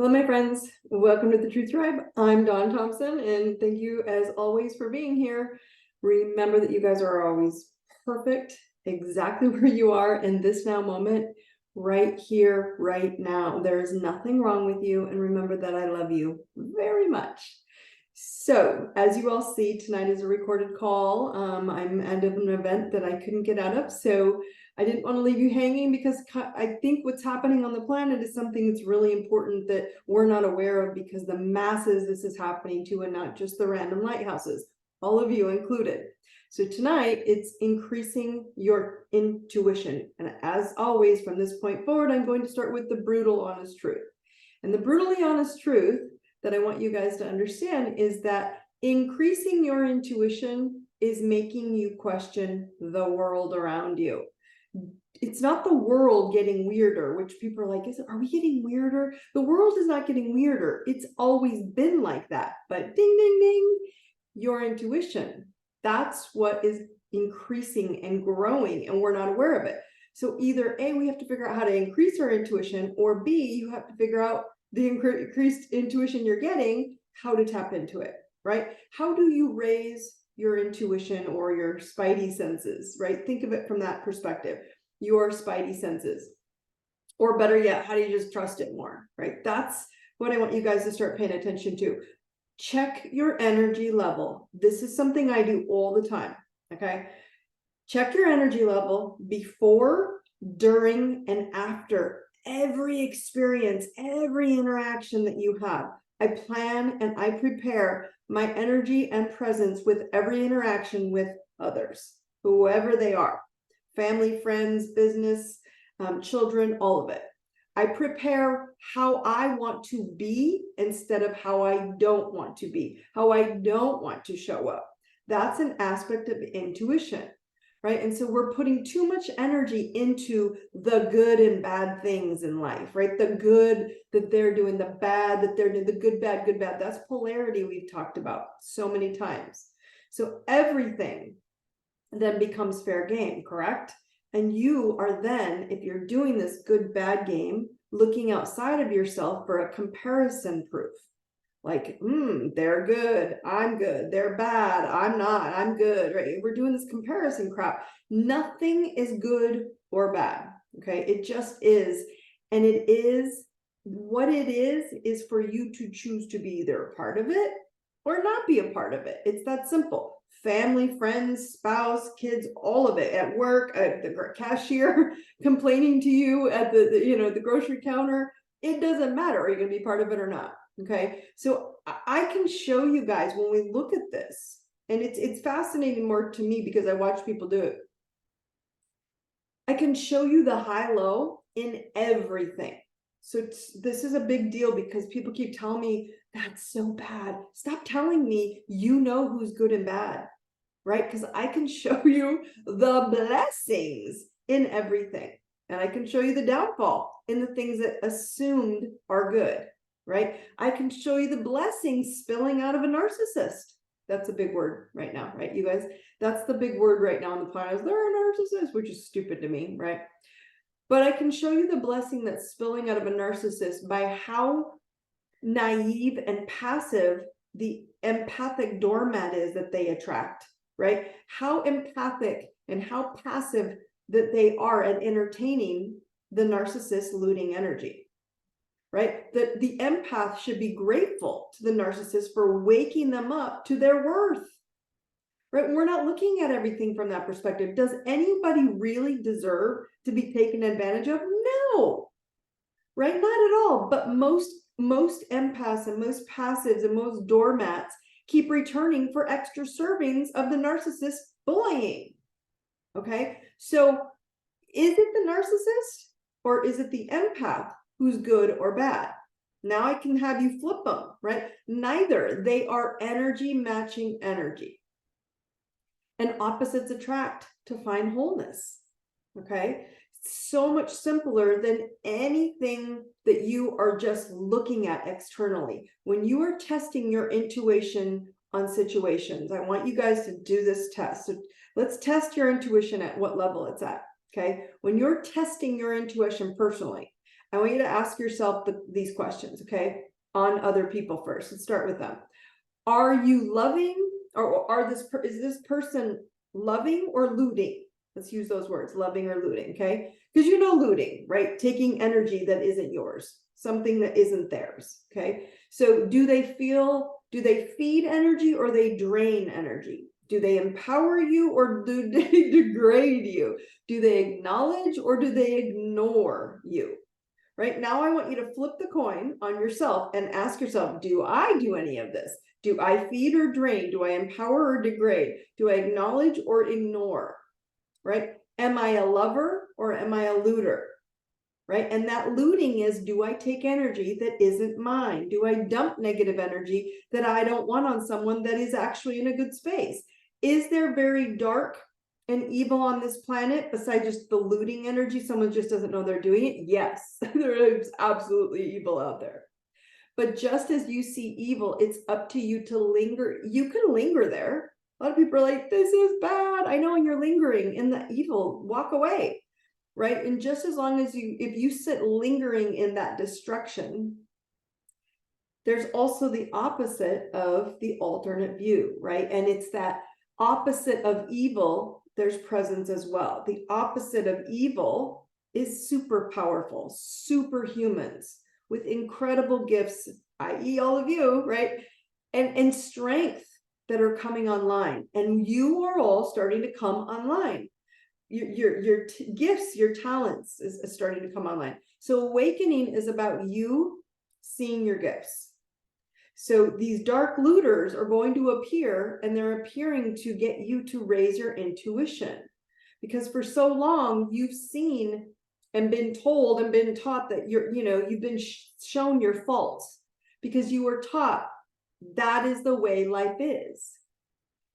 Hello, my friends. Welcome to the Truth Tribe. I'm Dawn Thompson, and thank you as always for being here. Remember that you guys are always perfect, exactly where you are in this now moment, right here, right now. There is nothing wrong with you, and remember that I love you very much. So, as you all see, tonight is a recorded call. I'm end of an event that I couldn't get out of, so I didn't want to leave you hanging because I think what's happening on the planet is something that's really important that we're not aware of, because the masses this is happening to, and not just the random lighthouses, all of you included. So tonight it's increasing your intuition. And as always, from this point forward, I'm going to start with the brutal honest truth. And the brutally honest truth that I want you guys to understand is that increasing your intuition is making you question the world around you. It's not the world getting weirder, which people are like, are we getting weirder? The world is not getting weirder. It's always been like that. But ding, ding, ding, your intuition, that's what is increasing and growing, and we're not aware of it. So either A, we have to figure out how to increase our intuition, or B, you have to figure out the increased intuition you're getting, how to tap into it, right? How do you raise your intuition or your spidey senses, right? Think of it from that perspective, your spidey senses. Or better yet, how do you just trust it more, right? That's what I want you guys to start paying attention to. Check your energy level. This is something I do all the time, okay? Check your energy level before, during, and after every experience, every interaction that you have. I plan and I prepare my energy and presence with every interaction with others, whoever they are, family, friends, business, children, all of it. I prepare how I want to be instead of how I don't want to be, how I don't want to show up. That's an aspect of intuition, right? And so we're putting too much energy into the good and bad things in life, right? The good that they're doing, the bad that they're doing, the good, bad, good, bad. That's polarity we've talked about so many times. So everything then becomes fair game, correct? And you are then, if you're doing this good, bad game, looking outside of yourself for a comparison proof. Like, they're good, I'm good, they're bad, I'm not, I'm good, right? We're doing this comparison crap. Nothing is good or bad, okay? It just is. And it is, what it is for you to choose to be either a part of it or not be a part of it. It's that simple. Family, friends, spouse, kids, all of it, at work, at the cashier complaining to you at the grocery counter. It doesn't matter. Are you going to be part of it or not? Okay, so I can show you guys when we look at this, and it's fascinating more to me because I watch people do it. I can show you the high-low in everything. So this is a big deal because people keep telling me, that's so bad. Stop telling me you know who's good and bad, right? Because I can show you the blessings in everything. And I can show you the downfall in the things that assumed are good, right? I can show you the blessings spilling out of a narcissist. That's a big word right now, right, you guys? That's the big word right now on the planet, is they're a narcissist, which is stupid to me, right? But I can show you the blessing that's spilling out of a narcissist by how naive and passive the empathic doormat is that they attract, right? How empathic and how passive that they are at entertaining the narcissist looting energy, right? The empath should be grateful to the narcissist for waking them up to their worth, right? We're not looking at everything from that perspective. Does anybody really deserve to be taken advantage of? No, right? Not at all. But most empaths and most passives and most doormats keep returning for extra servings of the narcissist bullying. Okay, so is it the narcissist or is it the empath who's good or bad? Now I can have you flip them, right? Neither. They are energy matching energy. And opposites attract to find wholeness. Okay, so much simpler than anything that you are just looking at externally. When you are testing your intuition on situations, I want you guys to do this test. So let's test your intuition at what level it's at. Okay, when you're testing your intuition personally, I want you to ask yourself these questions, okay? On other people first. Let's start with them. Are you loving, or is this person loving or looting? Let's use those words, loving or looting, okay? Because you know looting, right? Taking energy that isn't yours, something that isn't theirs, okay? So do they feed energy or they drain energy? Do they empower you or do they degrade you? Do they acknowledge or do they ignore you? Right now, I want you to flip the coin on yourself and ask yourself, do I do any of this? Do I feed or drain? Do I empower or degrade? Do I acknowledge or ignore? Right? Am I a lover or am I a looter? Right? And that looting is, do I take energy that isn't mine? Do I dump negative energy that I don't want on someone that is actually in a good space? Is there very dark and evil on this planet besides just the looting energy? Someone just doesn't know they're doing it? Yes, there is absolutely evil out there. But just as you see evil, it's up to you to linger. You can linger there. A lot of people are like, this is bad. I know, and you're lingering in the evil. Walk away, right? And just as long as if you sit lingering in that destruction, there's also the opposite of the alternate view, right? And it's that opposite of evil, there's presence as well. The opposite of evil is super powerful, superhumans with incredible gifts, i.e. all of you, right? And strength that are coming online. And you are all starting to come online. Your gifts, your talents is starting to come online. So awakening is about you seeing your gifts. So these dark looters are going to appear, and they're appearing to get you to raise your intuition. Because for so long, you've seen and been told and been taught that you've been shown your faults because you were taught that is the way life is.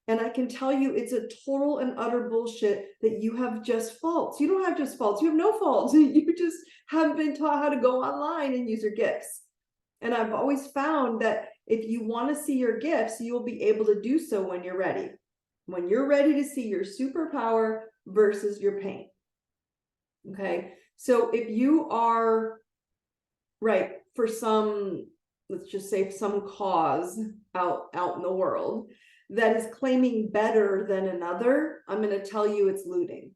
And I can tell you it's a total and utter bullshit that you have just faults. You don't have just faults. You have no faults. You just haven't been taught how to go online and use your gifts. And I've always found that if you want to see your gifts, you'll be able to do so when you're ready. When you're ready to see your superpower versus your pain. Okay. So if you are right for some, let's just say some cause out in the world that is claiming better than another, I'm going to tell you it's looting.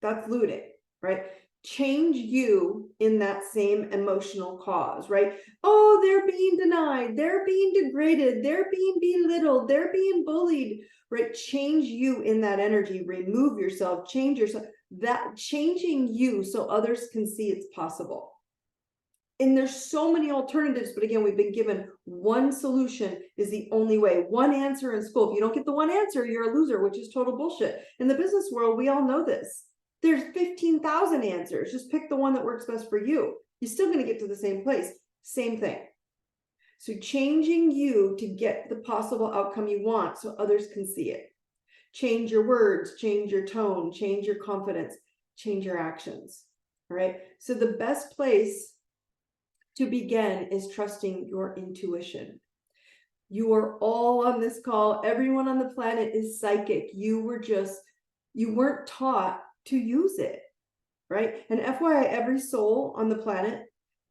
That's looting, right? Change you in that same emotional cause, right? Oh, they're being denied, they're being degraded, they're being belittled, they're being bullied, right? Change you in that energy, remove yourself, change yourself, that changing you so others can see it's possible. And there's so many alternatives, but again, we've been given one solution is the only way, one answer in school. If you don't get the one answer, you're a loser, which is total bullshit. In the business world, we all know this. There's 15,000 answers. Just pick the one that works best for you. You're still going to get to the same place. Same thing. So changing you to get the possible outcome you want so others can see it. Change your words, change your tone, change your confidence, change your actions. All right. So the best place to begin is trusting your intuition. You are all on this call. Everyone on the planet is psychic. You weren't taught to use it, right? And FYI, every soul on the planet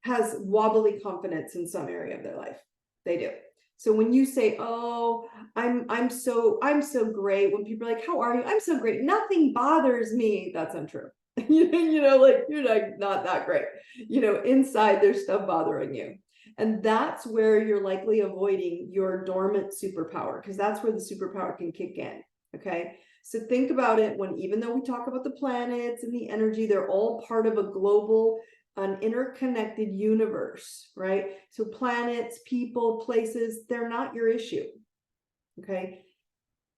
has wobbly confidence in some area of their life. They do. So when you say, "Oh, I'm so great," when people are like, "How are you?" "I'm so great. Nothing bothers me." That's untrue. Like you're like not that great. Inside there's stuff bothering you. And that's where you're likely avoiding your dormant superpower, because that's where the superpower can kick in. Okay. So think about it even though we talk about the planets and the energy, they're all part of a global, an interconnected universe, right? So planets, people, places, they're not your issue. Okay.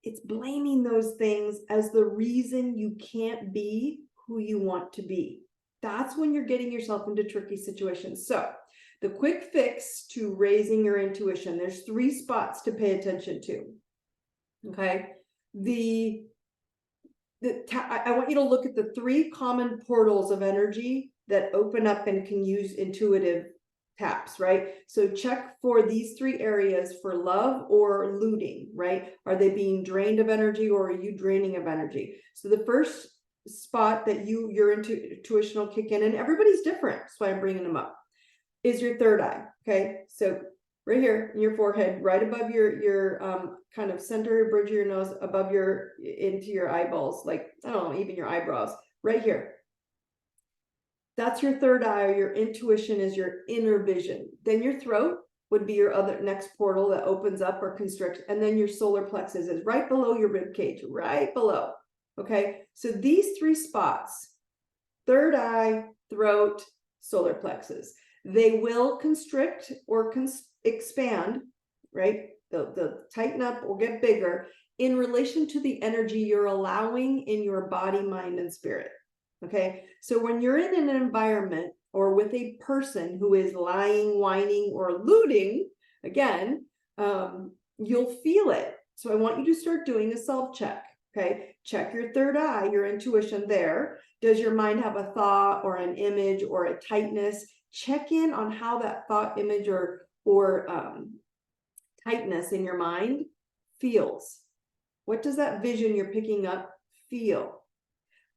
It's blaming those things as the reason you can't be who you want to be. That's when you're getting yourself into tricky situations. So the quick fix to raising your intuition, there's 3 spots to pay attention to. Okay. I want you to look at the 3 common portals of energy that open up and can use intuitive taps, right? So check for these 3 areas for love or looting, right? Are they being drained of energy or are you draining of energy? So the first spot that your intuition will kick in, and everybody's different. That's why I'm bringing them up, is your third eye. Okay, so right here in your forehead, right above your kind of center bridge of your nose, above into your eyeballs, like, I don't know, even your eyebrows, right here. That's your third eye, or your intuition is your inner vision. Then your throat would be your other next portal that opens up or constricts. And then your solar plexus is right below your rib cage, right below. Okay, so these three spots, third eye, throat, solar plexus, they will constrict or expand, right? They'll tighten up or get bigger in relation to the energy you're allowing in your body, mind, and spirit. Okay, so when you're in an environment or with a person who is lying, whining, or looting, again, you'll feel it. So I want you to start doing a self-check. Okay, check your third eye, your intuition there. Does your mind have a thought or an image or a tightness? Check in on how that thought, image, or tightness in your mind feels. What does that vision you're picking up feel?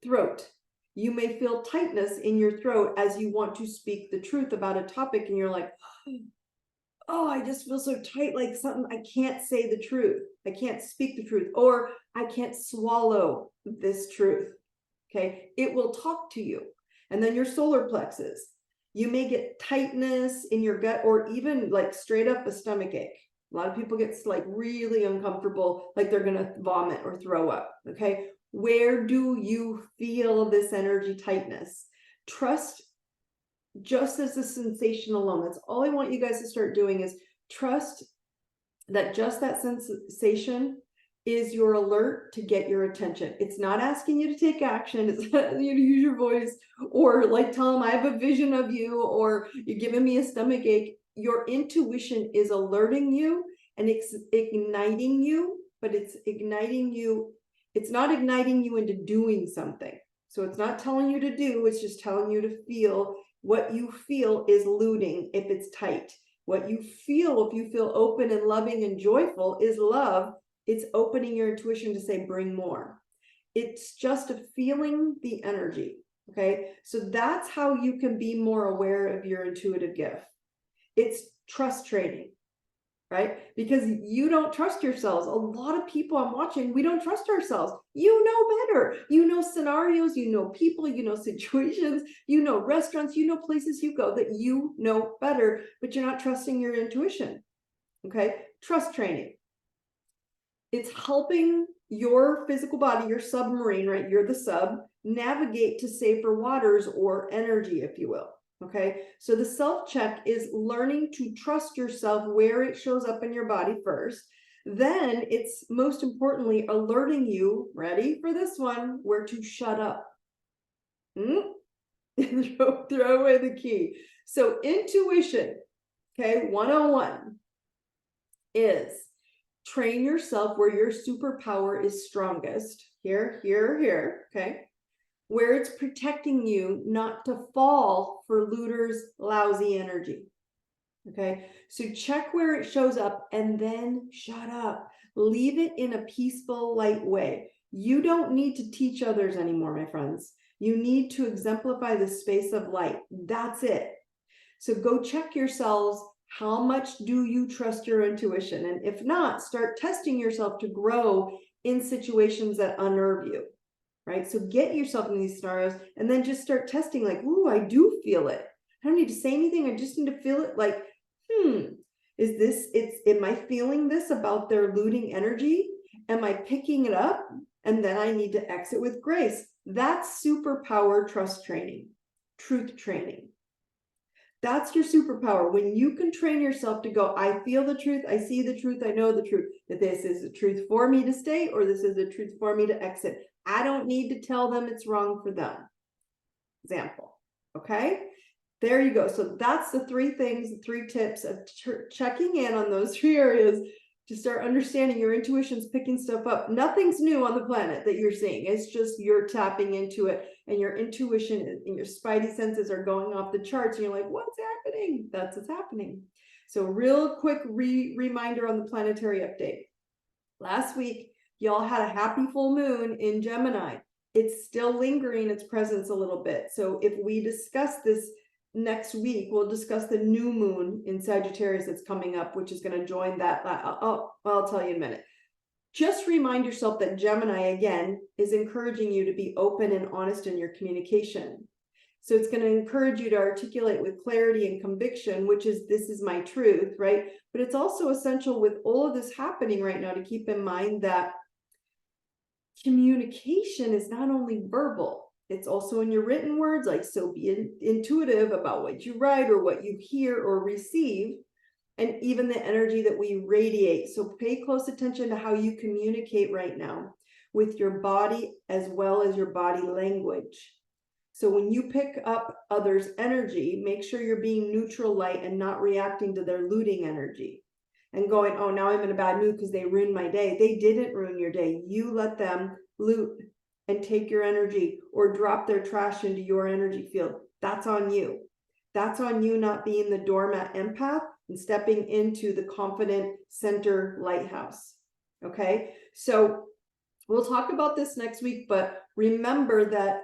Throat. You may feel tightness in your throat as you want to speak the truth about a topic, and you're like, oh, I just feel so tight, like something, I can't say the truth. I can't speak the truth, or I can't swallow this truth. Okay, it will talk to you. And then your solar plexus. You may get tightness in your gut, or even like straight up a stomach ache. A lot of people get like really uncomfortable, like they're going to vomit or throw up. Okay, where do you feel this energy tightness? Trust just as a sensation alone. That's all I want you guys to start doing, is trust that just that sensation is your alert to get your attention. It's not asking you to take action. It's not asking you to use your voice, or like tell them I have a vision of you, or you're giving me a stomach ache. Your intuition is alerting you, and it's igniting you, but it's igniting you. It's not igniting you into doing something. So it's not telling you to do, it's just telling you to feel. What you feel is looting if it's tight. What you feel, if you feel open and loving and joyful, is love. It's opening your intuition to say, bring more. It's just a feeling the energy. Okay, so that's how you can be more aware of your intuitive gift. It's trust training, right? Because you don't trust yourselves. A lot of people I'm watching, we don't trust ourselves. You know better. You know scenarios, you know people, you know situations, you know restaurants, you know places you go that you know better, but you're not trusting your intuition. Okay, trust training. It's helping your physical body, your submarine, right? You're the sub, navigate to safer waters, or energy, if you will. Okay, so the self-check is learning to trust yourself where it shows up in your body first. Then it's most importantly alerting you, ready for this one, where to shut up. Throw away the key. So intuition, okay, 101 is train yourself where your superpower is strongest. Here, here, here, okay? Where it's protecting you not to fall for looters' lousy energy. Okay, so check where it shows up and then shut up. Leave it in a peaceful, light way. You don't need to teach others anymore, my friends. You need to exemplify the space of light. That's it. So go check yourselves. How much do you trust your intuition? And if not, start testing yourself to grow in situations that unnerve you. Right? So get yourself in these scenarios and then just start testing, like, ooh, I do feel it. I don't need to say anything. I just need to feel it. Like, is this, am I feeling this about their looting energy? Am I picking it up? And then I need to exit with grace. That's superpower trust training, truth training. That's your superpower. When you can train yourself to go, I feel the truth, I see the truth, I know the truth, that this is the truth for me to stay, or this is the truth for me to exit. I don't need to tell them it's wrong for them. Example. Okay, there you go. So that's the three things, the three tips of checking in on those three areas to start understanding your intuition's picking stuff up. Nothing's new on the planet that you're seeing. It's just you're tapping into it, and your intuition and your spidey senses are going off the charts, and you're like, what's happening? That's what's happening. So real quick reminder on the planetary update. Last week, y'all had a happy full moon in Gemini. it's still lingering its presence a little bit. So if we discuss this next week, we'll discuss the new moon in Sagittarius that's coming up, which is going to join that. I'll tell you in a minute. Just remind yourself that Gemini, again, is encouraging you to be open and honest in your communication. So it's going to encourage you to articulate with clarity and conviction, which is, this is my truth, right? But it's also essential with all of this happening right now to keep in mind that communication is not only verbal, it's also in your written words. Like, so be intuitive about what you write or what you hear or receive, and even the energy that we radiate. So pay close attention to how you communicate right now with your body as well as your body language. So when you pick up others' energy, make sure you're being neutral light and not reacting to their looting energy and going, oh, now I'm in a bad mood because they ruined my day. They didn't ruin your day. You let them loot and take your energy or drop their trash into your energy field. That's on you. That's on you not being the doormat empath and stepping into the confident center lighthouse. Okay, so we'll talk about this next week, but remember that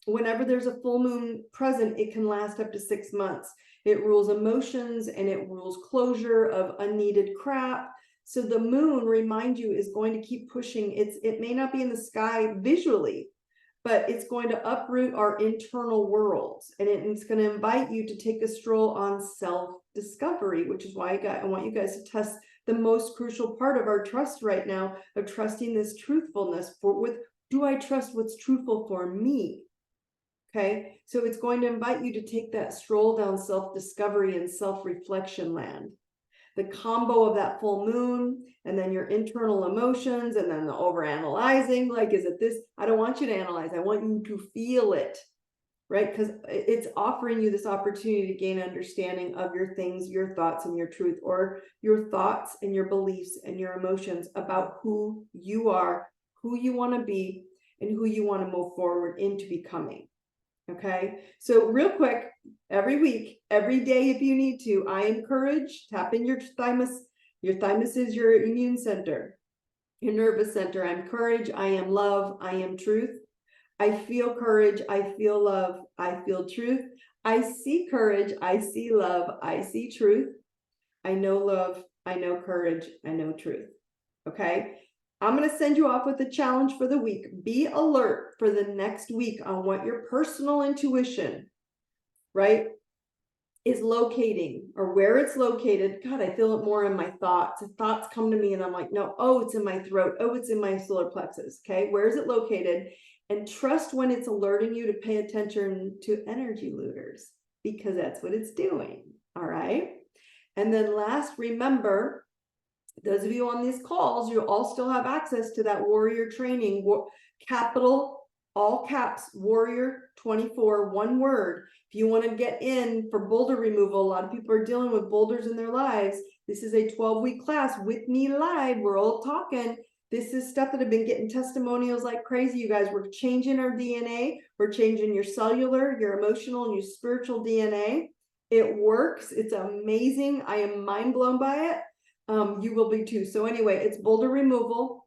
whenever there's a full moon present, it can last up to 6 months. It rules emotions and it rules closure of unneeded crap. So the moon, remind you, is going to keep pushing. It may not be in the sky visually, but it's going to uproot our internal worlds, and it's going to invite you to take a stroll on self-discovery, which is why I want you guys to test the most crucial part of our trust right now, of trusting this truthfulness. Do I trust what's truthful for me? Okay, so it's going to invite you to take that stroll down self-discovery and self-reflection land. The combo of that full moon and then your internal emotions and then the overanalyzing, like, is it this? I don't want you to analyze. I want you to feel it, right? Because it's offering you this opportunity to gain understanding of your things, your thoughts and your truth, or your thoughts and your beliefs and your emotions about who you are, who you want to be, and who you want to move forward into becoming. Okay, so real quick, every week, every day, if you need to, I encourage, tap in your thymus. Your thymus is your immune center, your nervous center. I'm courage, I am love, I am truth. I feel courage, I feel love, I feel truth. I see courage, I see love, I see truth. I know love, I know courage, I know truth. Okay, I'm going to send you off with a challenge for the week. Be alert for the next week on what your personal intuition, right, is locating, or where it's located. God, I feel it more in my thoughts. Thoughts come to me and I'm like, no, oh, it's in my throat. Oh, it's in my solar plexus. Okay, where is it located? And trust when it's alerting you to pay attention to energy looters, because that's what it's doing. All right. And then last, remember, those of you on these calls, you all still have access to that warrior training, capital, all caps, warrior 24, one word. If you want to get in for boulder removal, a lot of people are dealing with boulders in their lives. This is a 12-week class with me live. We're all talking. This is stuff that have been getting testimonials like crazy. You guys, we're changing our DNA. We're changing your cellular, your emotional, and your spiritual DNA. It works. It's amazing. I am mind blown by it. You will be too. So anyway, it's boulder removal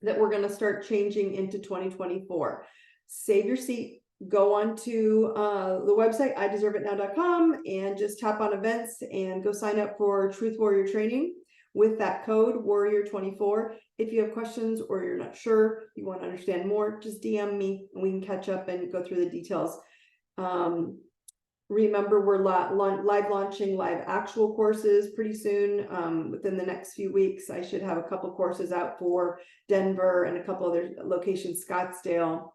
that we're going to start changing into 2024. Save your seat. Go on to the website, ideserveitnow.com, and just tap on events and go sign up for Truth Warrior Training with that code Warrior24. If you have questions or you're not sure, you want to understand more, just DM me and we can catch up and go through the details. Remember, we're live launching live actual courses pretty soon. Within the next few weeks, I should have a couple courses out for Denver and a couple other locations, Scottsdale.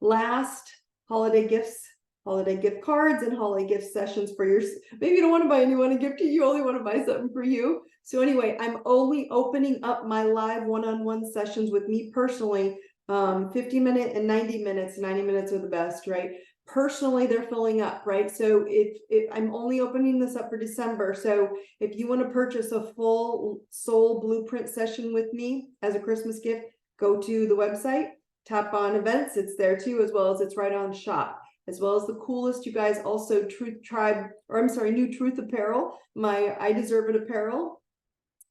Last, holiday gifts, holiday gift cards, and holiday gift sessions for your, maybe you don't want to buy anyone a gift, you only want to buy something for you. So anyway, I'm only opening up my live one-on-one sessions with me personally, 50-minute and 90 minutes. 90 minutes are the best, right? Personally, they're filling up, right? So if I'm only opening this up for December. So if you want to purchase a full soul blueprint session with me as a Christmas gift, go to the website, tap on events. It's there too, as well as it's right on shop, as well as the coolest, you guys, also Truth Tribe, or I'm sorry, New Truth apparel, my I Deserve It apparel.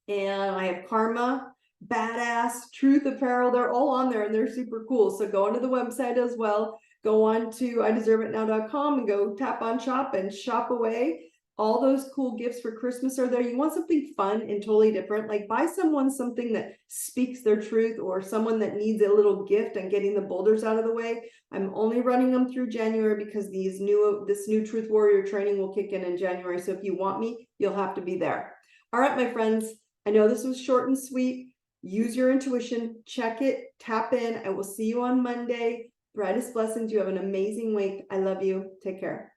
And I have Karma badass truth apparel. They're all on there and they're super cool. So go onto the website as well. Go on to ideserveitnow.com and go tap on shop and shop away. All those cool gifts for Christmas are there. You want something fun and totally different, like buy someone something that speaks their truth, or someone that needs a little gift and getting the boulders out of the way. I'm only running them through January because this new Truth Warrior training will kick in January. So if you want me, you'll have to be there. All right, my friends, I know this was short and sweet. Use your intuition, check it, tap in. I will see you on Monday. Brightest blessings. You have an amazing week. I love you. Take care.